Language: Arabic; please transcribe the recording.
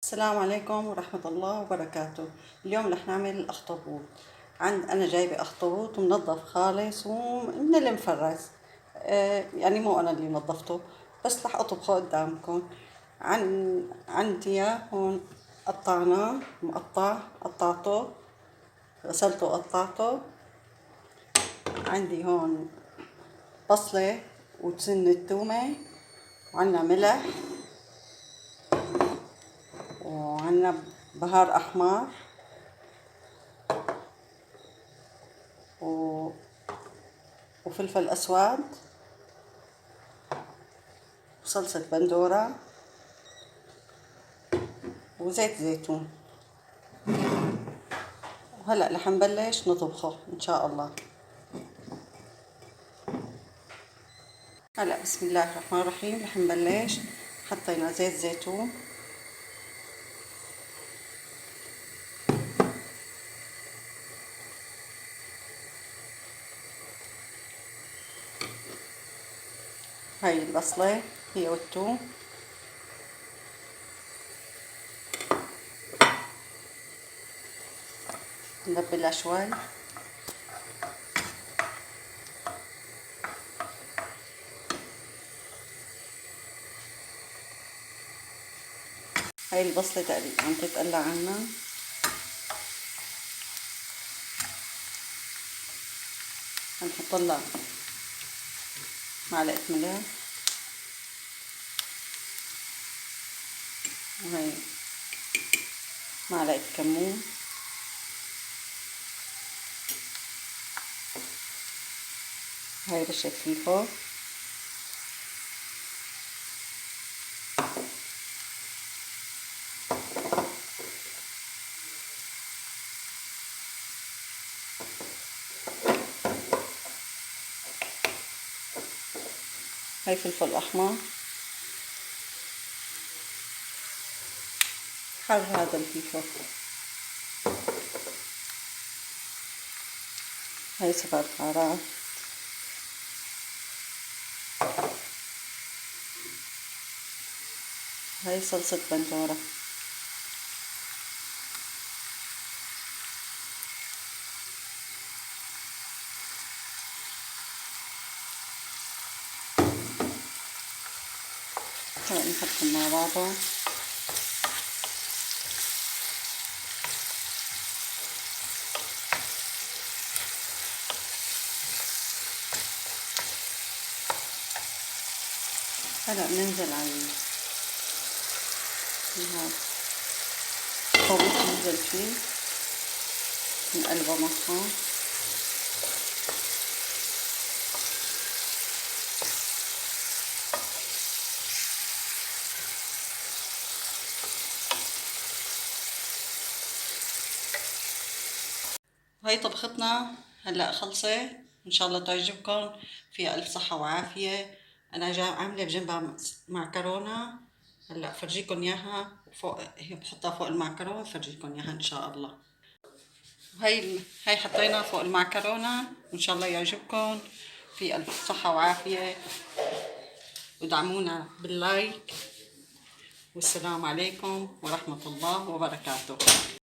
السلام عليكم ورحمة الله وبركاته. اليوم رح نعمل الأخطبوط. أنا جايبة أخطبوط منظف خالص ومن المفرز. يعني مو أنا اللي نظفته، بس رح أطبخه قدامكم. عندي هون قطعناه قطعته، غسلته وقطعته. عندي هون بصلة وسن التومة، وعنا ملح، وعنا بهار أحمر، وفلفل أسود، وصلصة بندورة، وزيت زيتون. وهلأ رح نبلش نطبخه إن شاء الله. هلأ بسم الله الرحمن الرحيم رح نبلش. حطينا زيت زيتون، هاي البصلة هي والثوم، نلبلها شوي. هاي البصلة تقريبا عم تتقلى عنا. هنحط لها معلقة ملح، وهي معلقة كمون، هاي رشة فلفل، هاي فلفل أحمر. حر هذا الفلفل. هاي 7 بهارات. هاي صلصة بندورة. هلا نحطهم مع بعضهم. هلا بننزل على الخبز، ننزل فيه نقلبه معها. هاي طبختنا هلا خلصت، ان شاء الله تعجبكم. فيها الف صحة وعافية. انا عاملة بجنبها معكرونة، هلا فرجيكم اياها فوق، هي بحطها فوق المعكرونة، فرجيكم اياها ان شاء الله. هاي حطينا فوق المعكرونة، وان شاء الله يعجبكم. في الف صحة وعافية، ودعمونا باللايك. والسلام عليكم ورحمة الله وبركاته.